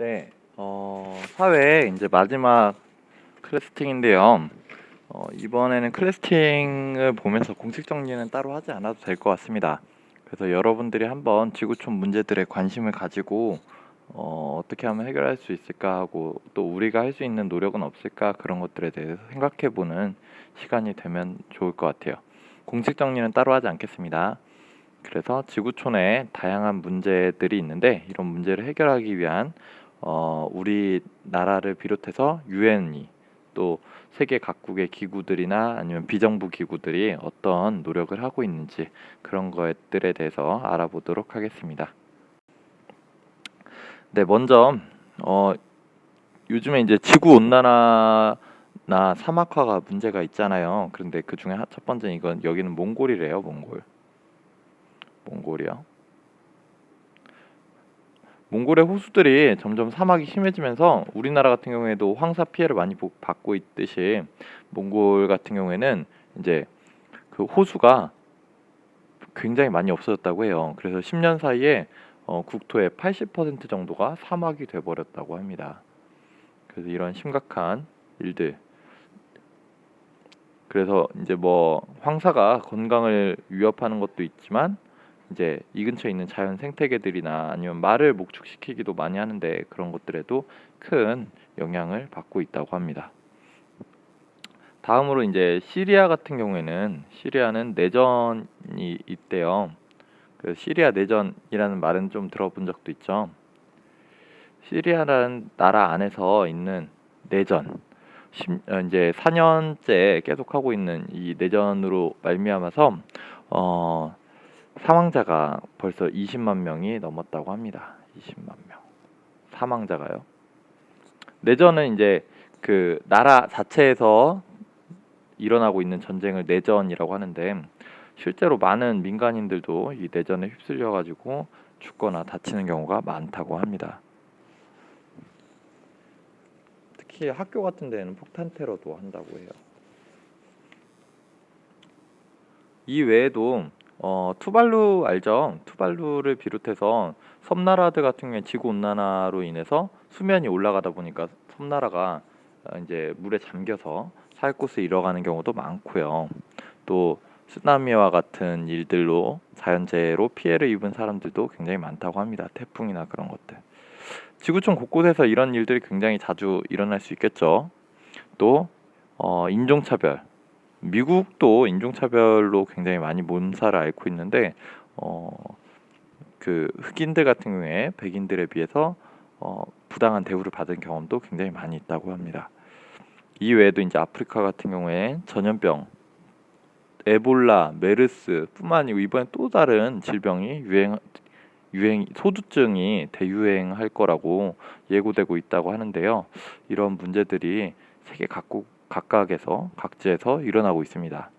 네, 사회 이제 마지막 클래스팅인데요. 이번에는 클래스팅을 보면서 공식 정리는 따로 하지 않아도 될 것 같습니다. 그래서 여러분들이 한번 지구촌 문제들에 관심을 가지고 어떻게 하면 해결할 수 있을까 하고 또 우리가 할 수 있는 노력은 없을까 그런 것들에 대해서 생각해보는 시간이 되면 좋을 것 같아요. 공식 정리는 따로 하지 않겠습니다. 그래서 지구촌에 다양한 문제들이 있는데 이런 문제를 해결하기 위한 우리나라를 비롯해서 유엔이 또 세계 각국의 기구들이나 아니면 비정부 기구들이 어떤 노력을 하고 있는지 그런 것들에 대해서 알아보도록 하겠습니다. 네, 먼저 요즘에 이제 지구 온난화나 사막화가 문제가 있잖아요. 그런데 그 중에 첫 번째는 이건 여기는 몽골이래요. 몽골이요. 몽골의 호수들이 점점 사막이 심해지면서 우리나라 같은 경우에도 황사 피해를 많이 받고 있듯이 몽골 같은 경우에는 이제 그 호수가 굉장히 많이 없어졌다고 해요. 그래서 10년 사이에 국토의 80% 정도가 사막이 돼버렸다고 합니다. 그래서 이런 심각한 일들. 그래서 이제 뭐 황사가 건강을 위협하는 것도 있지만 이제 이 근처에 있는 자연 생태계들이나 아니면 말을 목축시키기도 많이 하는데 그런 것들에도 큰 영향을 받고 있다고 합니다. 다음으로 이제 시리아 같은 경우에는 시리아는 내전이 있대요. 그 시리아 내전이라는 말은 좀 들어본 적도 있죠. 시리아라는 나라 안에서 있는 내전, 이제 4년째 계속하고 있는 이 내전으로 말미암아서 사망자가 벌써 20만 명이 넘었다고 합니다. 20만 명. 사망자가요. 내전은 이제 그 나라 자체에서 일어나고 있는 전쟁을 내전이라고 하는데 실제로 많은 민간인들도 이 내전에 휩쓸려 가지고 죽거나 다치는 경우가 많다고 합니다. 특히 학교 같은 데는 폭탄 테러도 한다고 해요. 이 외에도 투발루 알죠? 투발루를 비롯해서 섬나라들 같은 경우에 지구 온난화로 인해서 수면이 올라가다 보니까 섬나라가 이제 물에 잠겨서 살 곳을 잃어가는 경우도 많고요. 또 쓰나미와 같은 일들로 자연재해로 피해를 입은 사람들도 굉장히 많다고 합니다. 태풍이나 그런 것들. 지구촌 곳곳에서 이런 일들이 굉장히 자주 일어날 수 있겠죠. 또 인종차별. 미국도 인종차별로 굉장히 많이 몸살을 앓고 있는데 어, 그 흑인들 같은 경우에 백인들에 비해서 부당한 대우를 받은 경험도 굉장히 많이 있다고 합니다. 이 외에도 이제 아프리카 같은 경우에 전염병, 에볼라, 메르스뿐만 아니고 이번에 또 다른 질병이 소두증이 대유행할 거라고 예고되고 있다고 하는데요. 이런 문제들이 세계 각각에서 각지에서 일어나고 있습니다.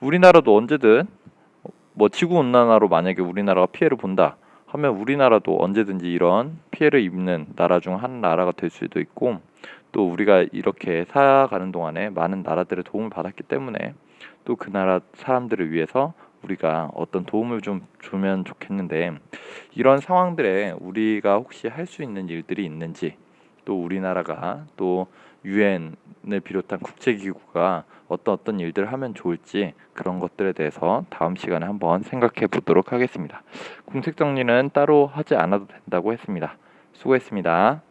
우리나라도 언제든 뭐 지구 온난화로 만약에 우리나라가 피해를 본다 하면 우리나라도 언제든지 이런 피해를 입는 나라 중 한 나라가 될 수도 있고 또 우리가 이렇게 살아가는 동안에 많은 나라들의 도움을 받았기 때문에 또 그 나라 사람들을 위해서 우리가 어떤 도움을 좀 주면 좋겠는데 이런 상황들에 우리가 혹시 할 수 있는 일들이 있는지 또 우리나라가 또 유엔을 비롯한 국제기구가 어떤 일들을 하면 좋을지 그런 것들에 대해서 다음 시간에 한번 생각해 보도록 하겠습니다. 공식 정리는 따로 하지 않아도 된다고 했습니다. 수고했습니다.